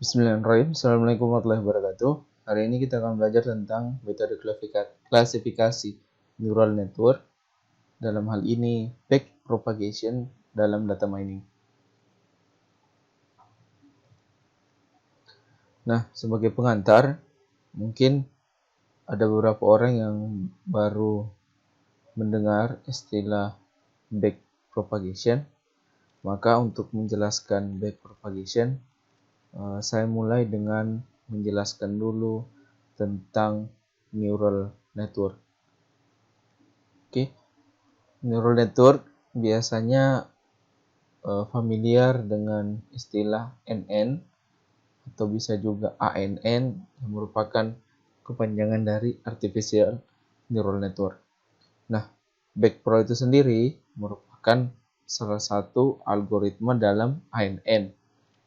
Bismillahirrahmanirrahim. Assalamualaikum warahmatullahi wabarakatuh. Hari ini kita akan belajar tentang metode klasifikasi neural network, dalam hal ini backpropagation dalam data mining. Nah, sebagai pengantar, mungkin ada beberapa orang yang baru mendengar istilah backpropagation. Maka untuk menjelaskan backpropagation, saya mulai dengan menjelaskan dulu tentang neural network. Oke, neural network biasanya familiar dengan istilah NN atau bisa juga ANN yang merupakan kepanjangan dari artificial neural network. Nah, backpro itu sendiri merupakan salah satu algoritma dalam ANN.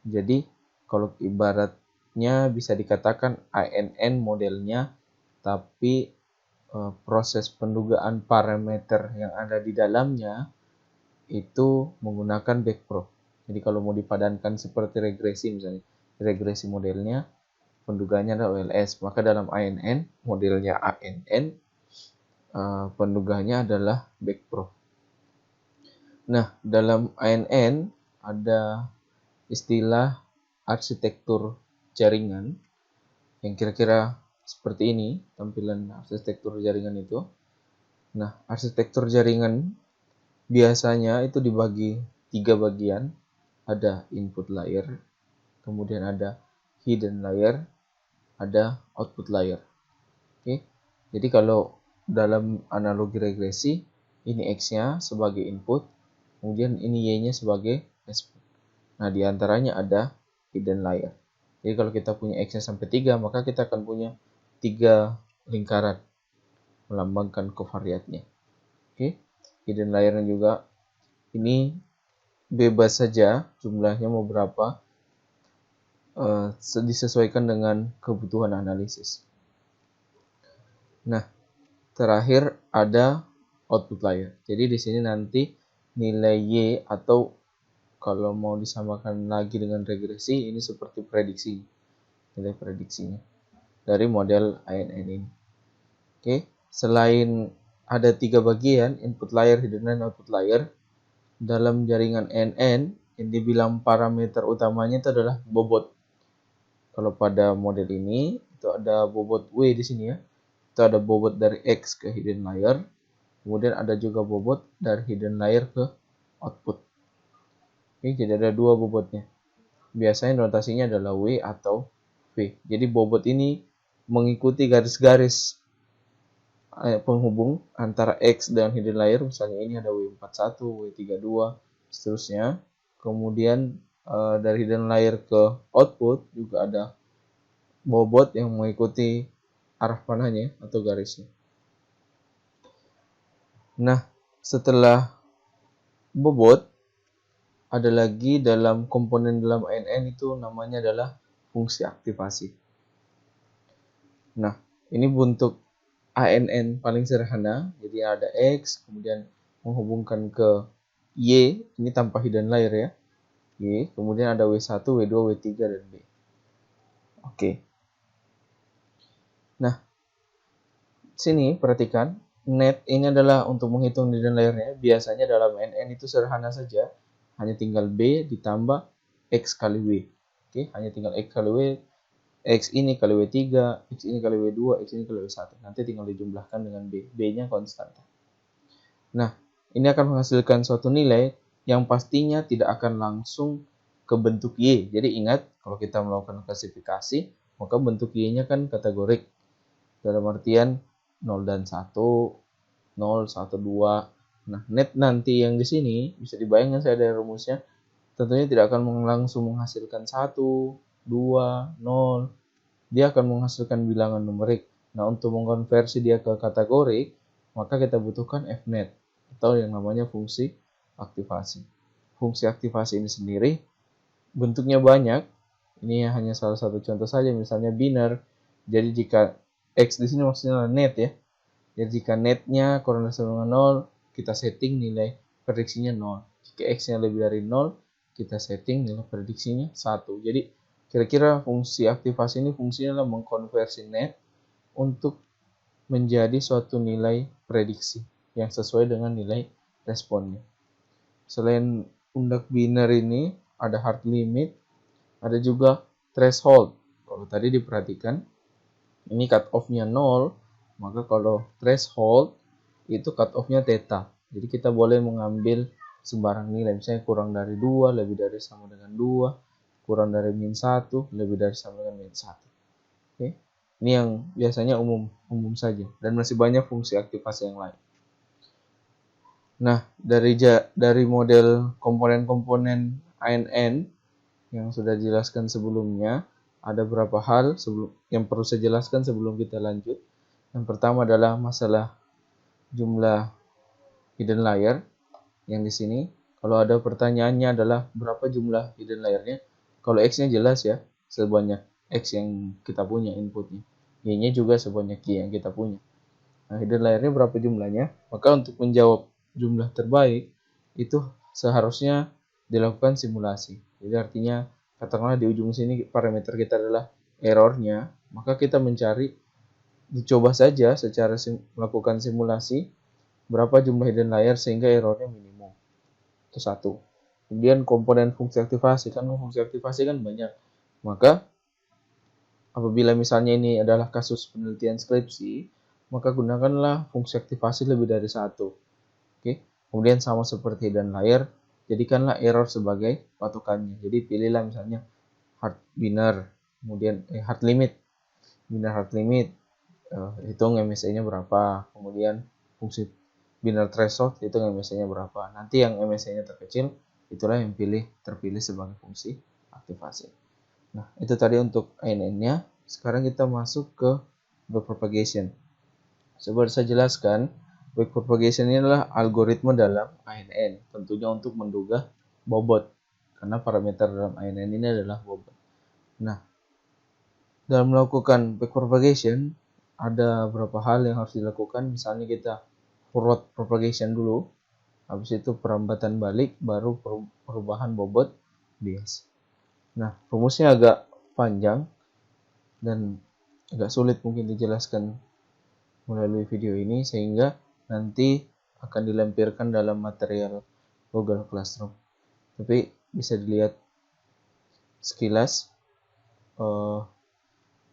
Jadi, kalau ibaratnya bisa dikatakan ANN modelnya, tapi proses pendugaan parameter yang ada di dalamnya itu menggunakan backpro. Jadi kalau mau dipadankan seperti regresi misalnya, regresi modelnya penduganya adalah OLS, maka dalam ANN modelnya ANN penduganya adalah backpro. Nah, dalam ANN ada istilah arsitektur jaringan yang kira-kira seperti ini tampilan arsitektur jaringan itu. Nah, arsitektur jaringan biasanya itu dibagi 3 bagian. Ada input layer, kemudian ada hidden layer, ada output layer. Oke. Jadi kalau dalam analogi regresi, ini X-nya sebagai input, kemudian ini Y-nya sebagai output. Nah, di antaranya ada hidden layer. Jadi kalau kita punya X-nya sampai 3, maka kita akan punya 3 lingkaran melambangkan covariatnya. Oke. Hidden layer juga ini bebas saja jumlahnya mau berapa, disesuaikan dengan kebutuhan analisis. Nah, terakhir ada output layer. Jadi di sini nanti nilai Y atau kalau mau disamakan lagi dengan regresi, ini seperti prediksi, nilai prediksinya dari model ANN ini. Oke, selain ada 3 bagian, input layer, hidden layer, output layer, dalam jaringan NN yang dibilang parameter utamanya itu adalah bobot. Kalau pada model ini itu ada bobot W di sini ya. Itu ada bobot dari X ke hidden layer, kemudian ada juga bobot dari hidden layer ke output. Oke, jadi ada 2 bobotnya. Biasanya notasinya adalah W atau V. Jadi bobot ini mengikuti garis-garis penghubung antara X dan hidden layer. Misalnya ini ada W41, W32, seterusnya. Kemudian dari hidden layer ke output juga ada bobot yang mengikuti arah panahnya atau garisnya. Nah, setelah bobot, ada lagi dalam komponen dalam ANN itu namanya adalah fungsi aktivasi. Nah, ini bentuk ANN paling sederhana. Jadi ada X, kemudian menghubungkan ke Y, ini tanpa hidden layer ya. Y, kemudian ada W1, W2, W3, dan B. Oke. Nah, sini perhatikan, net ini adalah untuk menghitung hidden layernya. Biasanya dalam NN itu sederhana saja, hanya tinggal B ditambah X kali W. Oke, hanya tinggal X kali W, X ini kali W3, X ini kali W2, X ini kali W1. Nanti tinggal dijumlahkan dengan B. B-nya konstan. Nah, ini akan menghasilkan suatu nilai yang pastinya tidak akan langsung ke bentuk Y. Jadi ingat, kalau kita melakukan klasifikasi, maka bentuk Y-nya kan kategorik. Dalam artian 0 dan 1, 0, 1, 2. Nah, net nanti yang di sini, bisa dibayangkan saya dari rumusnya, tentunya tidak akan langsung menghasilkan 1, 2, 0. Dia akan menghasilkan bilangan numerik. Nah, untuk mengkonversi dia ke kategorik, maka kita butuhkan fnet atau yang namanya fungsi aktivasi. Fungsi aktivasi ini sendiri bentuknya banyak. Ini hanya salah satu contoh saja, misalnya biner. Jadi jika X di sini maksudnya net ya. Jadi jika netnya kurang dari sama dengan 0, kita setting nilai prediksinya 0. Jika X-nya lebih dari 0, kita setting nilai prediksinya 1. Jadi Kira-kira fungsi aktivasi ini fungsinya adalah mengkonversi net untuk menjadi suatu nilai prediksi yang sesuai dengan nilai responnya. Selain undak biner ini, ada hard limit, ada juga threshold. Kalau tadi diperhatikan, ini cut off-nya 0, maka kalau threshold itu cut off-nya theta. Jadi kita boleh mengambil sembarang nilai, misalnya kurang dari 2, lebih dari sama dengan 2, kurang dari min 1, lebih dari sama dengan min 1. Oke. Ini yang biasanya umum saja, dan masih banyak fungsi aktivasi yang lain. Nah, dari model komponen-komponen ANN yang sudah dijelaskan sebelumnya, ada beberapa hal yang perlu saya jelaskan sebelum kita lanjut. Yang pertama adalah masalah jumlah hidden layer yang di sini. Kalau ada pertanyaannya adalah berapa jumlah hidden layernya. Kalau X-nya jelas ya, sebanyak X yang kita punya inputnya. Y-nya juga sebanyak Y yang kita punya. Nah, hidden layernya berapa jumlahnya? Maka untuk menjawab jumlah terbaik, itu seharusnya dilakukan simulasi. Jadi artinya, katakanlah di ujung sini parameter kita adalah errornya, maka kita dicoba saja secara melakukan simulasi, berapa jumlah hidden layer sehingga errornya minimum. Itu satu. Kemudian komponen fungsi aktivasi, kan fungsi aktivasi kan banyak. Maka apabila misalnya ini adalah kasus penelitian skripsi, maka gunakanlah fungsi aktivasi lebih dari satu. Oke. Kemudian sama seperti hidden layer, jadikanlah error sebagai patokannya. Jadi pilihlah misalnya hard biner, kemudian hard limit, biner hard limit, hitung MSI-nya berapa, kemudian fungsi biner threshold hitung MSI-nya berapa. Nanti yang MSI-nya terkecil itulah yang terpilih sebagai fungsi aktivasi. Nah, itu tadi untuk ANN-nya. Sekarang kita masuk ke backpropagation. Seperti saya jelaskan, backpropagation ini adalah algoritma dalam ANN, tentunya untuk menduga bobot, karena parameter dalam ANN ini adalah bobot. Nah, dalam melakukan backpropagation, ada beberapa hal yang harus dilakukan. Misalnya kita forward propagation dulu, habis itu perambatan balik, baru perubahan bobot bias. Nah, rumusnya agak panjang dan agak sulit mungkin dijelaskan melalui video ini, sehingga nanti akan dilampirkan dalam material Google Classroom. Tapi bisa dilihat sekilas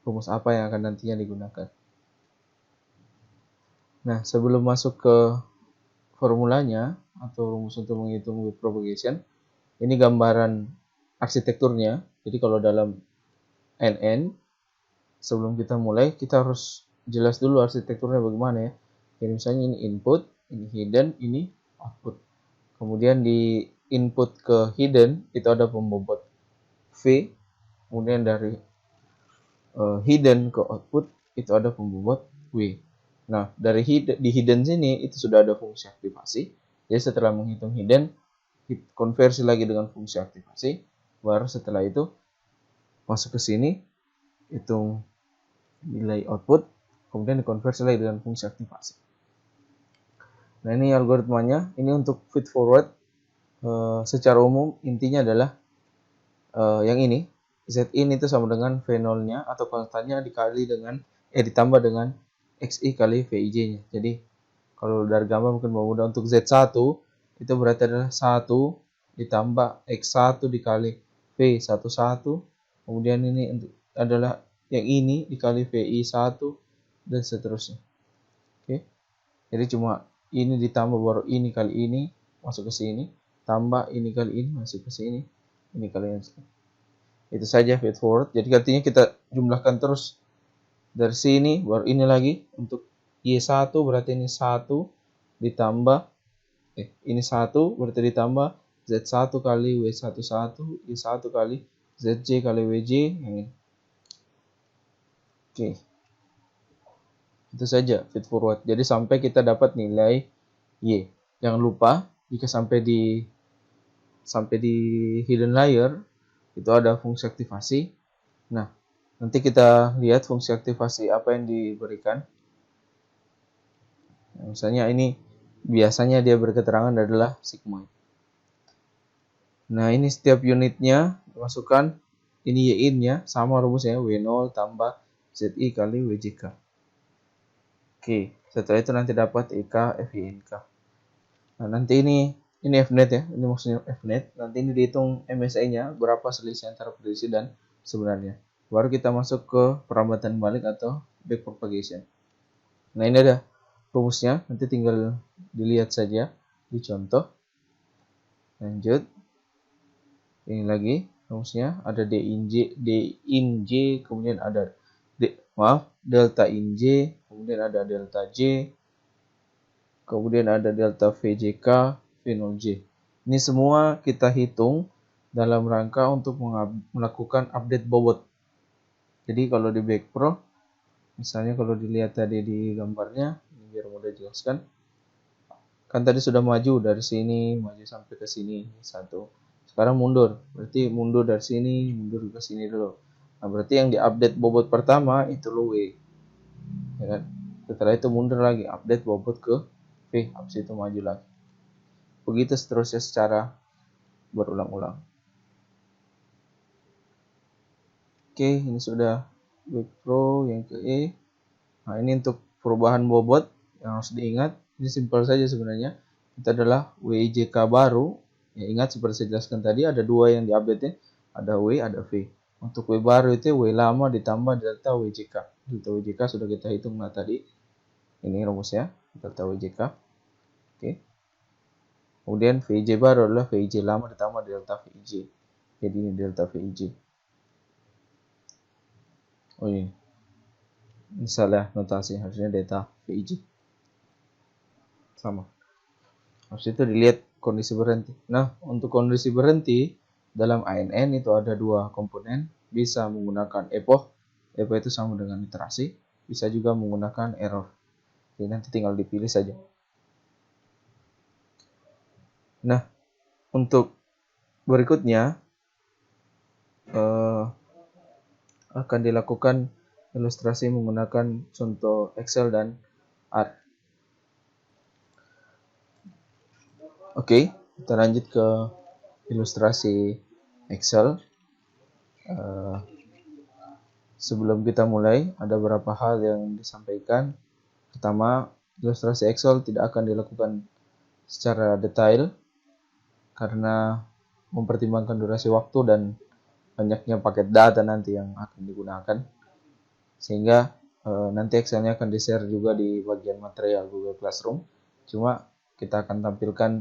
rumus apa yang akan nantinya digunakan. Nah, sebelum masuk ke formulanya atau rumus untuk menghitung backpropagation, ini gambaran arsitekturnya. Jadi kalau dalam NN, sebelum kita mulai, kita harus jelas dulu arsitekturnya bagaimana ya. Jadi misalnya ini input, ini hidden, ini output. Kemudian di input ke hidden itu ada pembobot V, kemudian dari hidden ke output itu ada pembobot W. Nah, di hidden sini itu sudah ada fungsi aktivasi. Jadi setelah menghitung hidden, konversi lagi dengan fungsi aktivasi, baru setelah itu masuk ke sini, hitung nilai output, kemudian dikonversi lagi dengan fungsi aktivasi. Nah, ini algoritmanya. Ini untuk feed forward. Secara umum intinya adalah yang ini, Zin itu sama dengan V0-nya atau konstannya ditambah dengan Xi kali Vij-nya. Jadi kalau dari gambar mungkin mudah untuk Z1 itu berarti adalah 1 ditambah X1 dikali V11, kemudian ini adalah yang ini dikali VI1 dan seterusnya. Oke. Jadi cuma ini ditambah baru ini kali ini masuk ke sini, tambah ini kali ini masuk ke sini, ini kali ini. Itu saja feed forward. Jadi artinya kita jumlahkan terus dari sini baru ini lagi untuk Y1 berarti ini 1 ditambah ini 1 berarti ditambah Z1 kali W11, Y1 kali ZJ kali WJ yang ini. Oke. Itu saja feed forward. Jadi sampai kita dapat nilai Y. Jangan lupa jika sampai di hidden layer itu ada fungsi aktivasi. Nah, nanti kita lihat fungsi aktivasi apa yang diberikan. Nah, misalnya ini biasanya dia berketerangan adalah sigmoid. Nah, ini setiap unitnya dimasukkan ini Y-in-nya sama rumusnya, W0 tambah ZI kali WJK. Oke, setelah itu nanti dapat IK FYNK. Nah, nanti ini Fnet ya, ini maksudnya Fnet. Nanti ini dihitung MSI-nya, berapa selisih antara prediksi dan sebenarnya. Baru kita masuk ke perambatan balik atau back propagation. Nah, ini ada rumusnya, nanti tinggal dilihat saja di contoh. Lanjut. Ini lagi rumusnya, ada D in J, kemudian ada delta in J, kemudian ada delta J, kemudian ada delta VJK, V0J. Ini semua kita hitung dalam rangka untuk melakukan update bobot. Jadi kalau di Backpro, misalnya kalau dilihat tadi di gambarnya, ini biar mudah jelaskan. Kan tadi sudah maju dari sini, maju sampai ke sini, satu. Sekarang mundur, berarti mundur dari sini, mundur ke sini dulu. Nah, berarti yang diupdate bobot pertama itu low W. Ya kan? Setelah itu mundur lagi, update bobot ke V, habis itu maju lagi. Begitu seterusnya secara berulang-ulang. Oke, ini sudah Backpro yang ke E. Nah, ini untuk perubahan bobot yang harus diingat. Ini simpel saja sebenarnya. Itu adalah WJK baru. Ya, ingat seperti saya jelaskan tadi, ada dua yang diupdate, ada W, ada V. Untuk W baru itu W lama ditambah delta WJK. Delta WJK sudah kita hitung tadi. Ini rumusnya, delta WJK. Oke. Kemudian VJ baru adalah VJ lama ditambah delta VJ. Jadi ini delta VJ. Oh ini. Misalnya notasi harusnya delta VJ. Sama. Habis itu dilihat kondisi berhenti. Nah, untuk kondisi berhenti dalam ANN itu ada dua komponen. Bisa menggunakan epoch. Epoch itu sama dengan iterasi. Bisa juga menggunakan error. Jadi nanti tinggal dipilih saja. Nah, untuk berikutnya akan dilakukan ilustrasi menggunakan contoh Excel dan R. Oke, kita lanjut ke ilustrasi Excel. Sebelum kita mulai, ada beberapa hal yang disampaikan. Pertama, ilustrasi Excel tidak akan dilakukan secara detail karena mempertimbangkan durasi waktu dan banyaknya paket data nanti yang akan digunakan. Sehingga nanti Excel-nya akan di-share juga di bagian material Google Classroom. Cuma kita akan tampilkan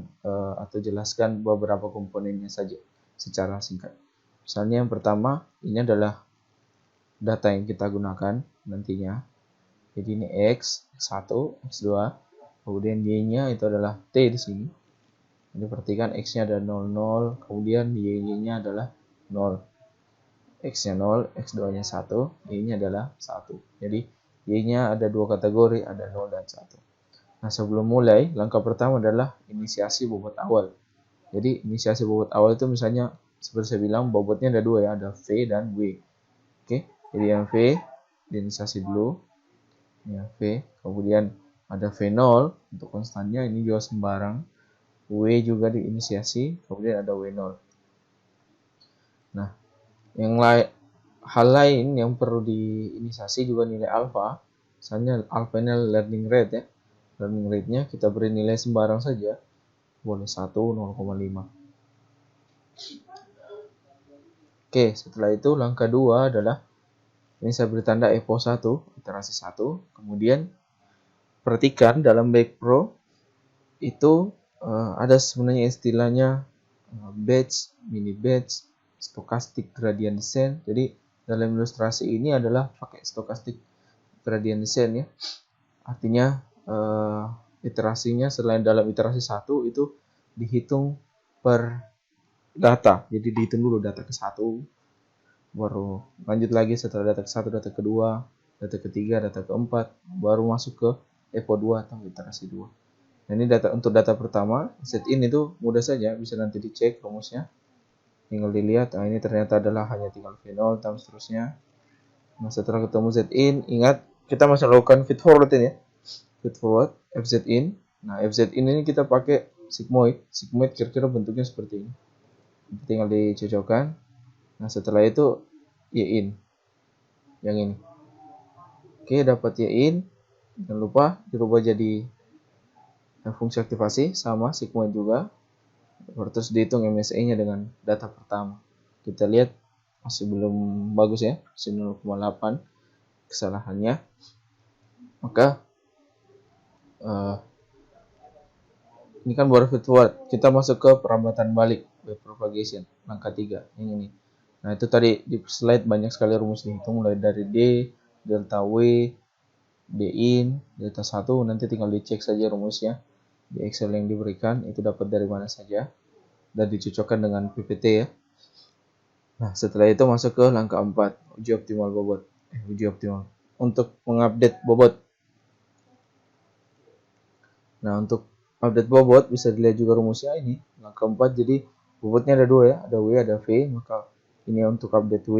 atau jelaskan beberapa komponennya saja secara singkat. Misalnya yang pertama, ini adalah data yang kita gunakan nantinya. Jadi ini X, X1, X2, kemudian Y-nya itu adalah T di sini. Jadi perhatikan X-nya ada 00, kemudian Y-nya adalah 0. X-nya 0, X2-nya 1, Y-nya adalah 1. Jadi Y-nya ada dua kategori, ada 0 dan 1. Nah, sebelum mulai, langkah pertama adalah inisiasi bobot awal. Jadi inisiasi bobot awal itu misalnya seperti saya bilang bobotnya ada dua ya, ada V dan W. Oke, jadi yang V diinisiasi dulu. Ya, V, kemudian ada V0 untuk konstannya, ini juga sembarang. W juga diinisiasi, kemudian ada W0. Nah, hal lain yang perlu diinisiasi juga nilai alfa. Misalnya alfa ini learning rate ya. Learning rate-nya kita beri nilai sembarang saja. Boleh 1, 0,5. Oke, setelah itu langkah 2 adalah ini saya beri tanda epoch 1, iterasi 1. Kemudian perhatikan dalam Backpro itu ada sebenarnya istilahnya batch, mini batch, stochastic gradient descent. Jadi dalam ilustrasi ini adalah pakai stochastic gradient descent ya. Artinya iterasinya selain dalam iterasi 1 itu dihitung per data. Jadi dihitung dulu data ke 1, baru lanjut lagi setelah data ke-1, data kedua, data ketiga, data keempat, baru masuk ke epoch 2 atau iterasi 2. Nah, ini untuk data pertama, set in itu mudah saja, bisa nanti dicek rumusnya. Tinggal dilihat, nah ini ternyata adalah hanya tinggal V0 dan seterusnya. Nah, setelah ketemu Z in, ingat kita masih lakukan feed forward ini ya. Feed forward, FZ in. Nah, FZ in ini kita pakai sigmoid. Sigmoid kira-kira bentuknya seperti ini. Tinggal dicocokkan. Nah, setelah itu yin yang ini. Oke, dapat yin. Jangan lupa dirubah jadi fungsi aktivasi sama sigmoid juga. Terus dihitung MSI-nya dengan data pertama. Kita lihat masih belum bagus ya, masih 0,8 kesalahannya. Maka ini kan baru forward. Kita masuk ke perambatan balik, backpropagation, langkah 3 yang ini. Nah, itu tadi di slide banyak sekali rumus dihitung mulai dari D, delta W, D in, delta 1, nanti tinggal dicek saja rumusnya di Excel yang diberikan, itu dapat dari mana saja dan dicocokkan dengan PPT ya. Nah, setelah itu masuk ke langkah 4, uji optimal bobot. Uji optimal. Untuk mengupdate bobot. Nah, untuk update bobot bisa dilihat juga rumusnya ini. Langkah 4, jadi bobotnya ada 2 ya, ada W, ada V, maka ini untuk update W.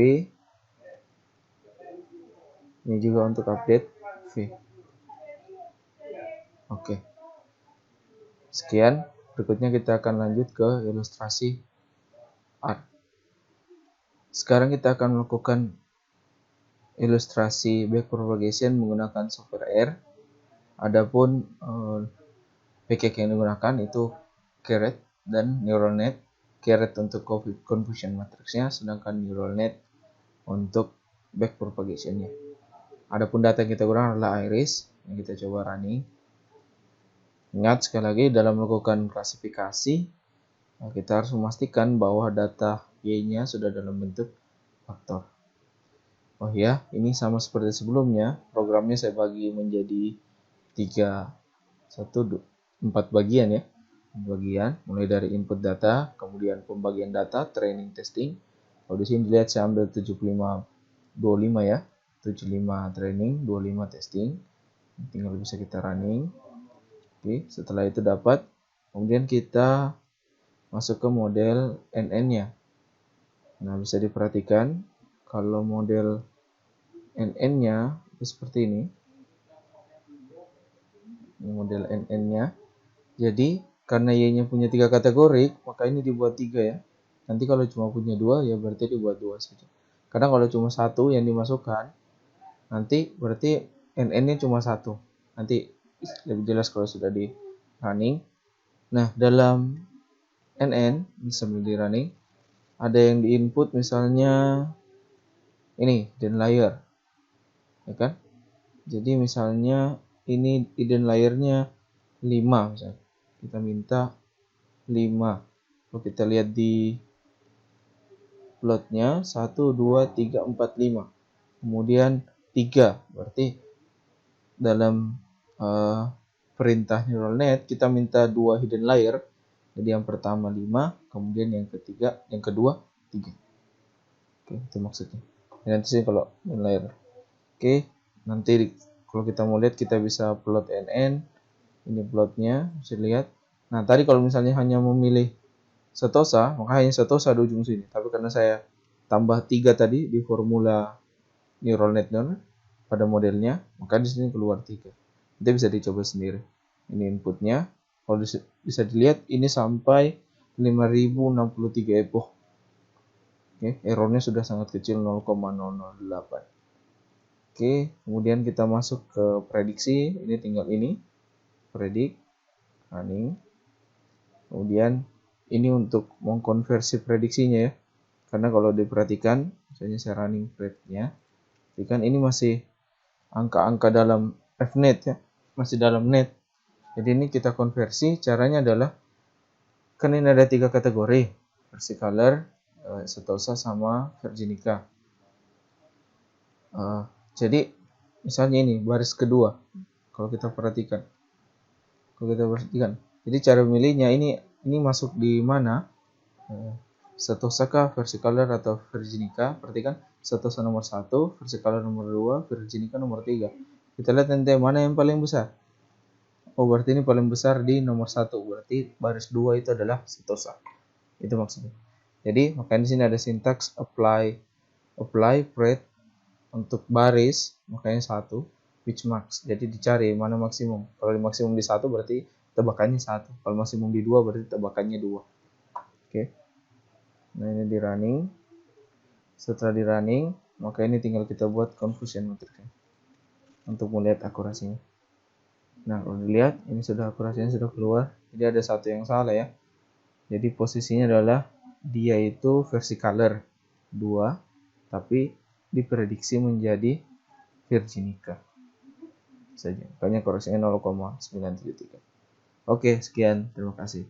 Ini juga untuk update V. Oke. Sekian, berikutnya kita akan lanjut ke ilustrasi R. Sekarang kita akan melakukan ilustrasi backpropagation menggunakan software R. Adapun package yang digunakan itu Caret dan Neural Net. Caret untuk confusion matrixnya, sedangkan Neural Net untuk backpropagation-nya. Adapun data yang kita gunakan adalah Iris yang kita coba running. Ingat sekali lagi dalam melakukan klasifikasi kita harus memastikan bahwa data Y-nya sudah dalam bentuk faktor. Oh ya, ini sama seperti sebelumnya, programnya saya bagi menjadi 4 bagian ya. Bagian mulai dari input data, kemudian pembagian data, training, testing. Kalau di sini dilihat saya ambil 75-25 ya. 75 training, 25 testing. Tinggal bisa kita running. Oke, setelah itu dapat, kemudian kita masuk ke model NN-nya. Nah, bisa diperhatikan kalau model NN-nya seperti ini. Ini model NN-nya. Jadi, karena Y-nya punya 3 kategori, maka ini dibuat 3 ya. Nanti kalau cuma punya 2, ya berarti dibuat 2 saja. Karena kalau cuma 1 yang dimasukkan, nanti berarti NN-nya cuma 1. Nanti lebih jelas kalau sudah di running. Nah, dalam NN, sambil di running, ada yang di input misalnya ini, hidden layer. Ya kan? Jadi misalnya ini hidden layer-nya 5 misalnya. Kita minta 5. Kalau kita lihat di plotnya 1, 2, 3, 4, 5. Kemudian 3. Berarti dalam perintah neural net kita minta 2 hidden layer. Jadi yang pertama 5, kemudian yang kedua 3. Oke, itu maksudnya. Nanti sih kalau hidden layer. Oke, nanti kalau kita mau lihat kita bisa plot NN. Ini plotnya, bisa lihat. Nah, tadi kalau misalnya hanya memilih setosa, maka hanya setosa di ujung sini. Tapi karena saya tambah 3 tadi di formula neural net pada modelnya, maka di sini keluar 3. Nanti bisa dicoba sendiri. Ini inputnya. Kalau bisa dilihat ini sampai 5063 epoch. Oke, errornya sudah sangat kecil 0,008. Oke, kemudian kita masuk ke prediksi. Ini tinggal ini. Predict, running. Kemudian ini untuk mengkonversi prediksinya ya. Karena kalau diperhatikan, misalnya saya running predictnya, kan ini masih angka-angka dalam Fnet ya, masih dalam net. Jadi ini kita konversi, caranya adalah kan ini ada 3 kategori, versicolor, setosa sama virginica. Jadi misalnya ini baris kedua, kalau kita perhatikan, jadi cara memilihnya ini masuk di mana? Setosa kah, versicolor atau virginica? Perhatikan setosa nomor 1, versicolor nomor 2, virginica nomor 3. Kita lihat nanti mana yang paling besar. Oh, berarti ini paling besar di nomor 1. Berarti baris 2 itu adalah setosa. Itu maksudnya. Jadi, makanya di sini ada sintaks apply pred untuk baris, makanya 1, which max. Jadi dicari mana maksimum. Kalau di maksimum di 1 berarti tebakannya 1. Kalau maksimum di 2 berarti tebakannya 2. Oke. Nah, ini di running. Setelah di running, Maka ini tinggal kita buat confusion matrix untuk melihat akurasinya. Nah, kalau dilihat ini sudah akurasinya sudah keluar. Jadi ada satu yang salah ya. Jadi posisinya adalah dia itu versi color 2, tapi diprediksi menjadi Virginica saja. Makanya koreksinya 0,973. Oke, sekian. Terima kasih.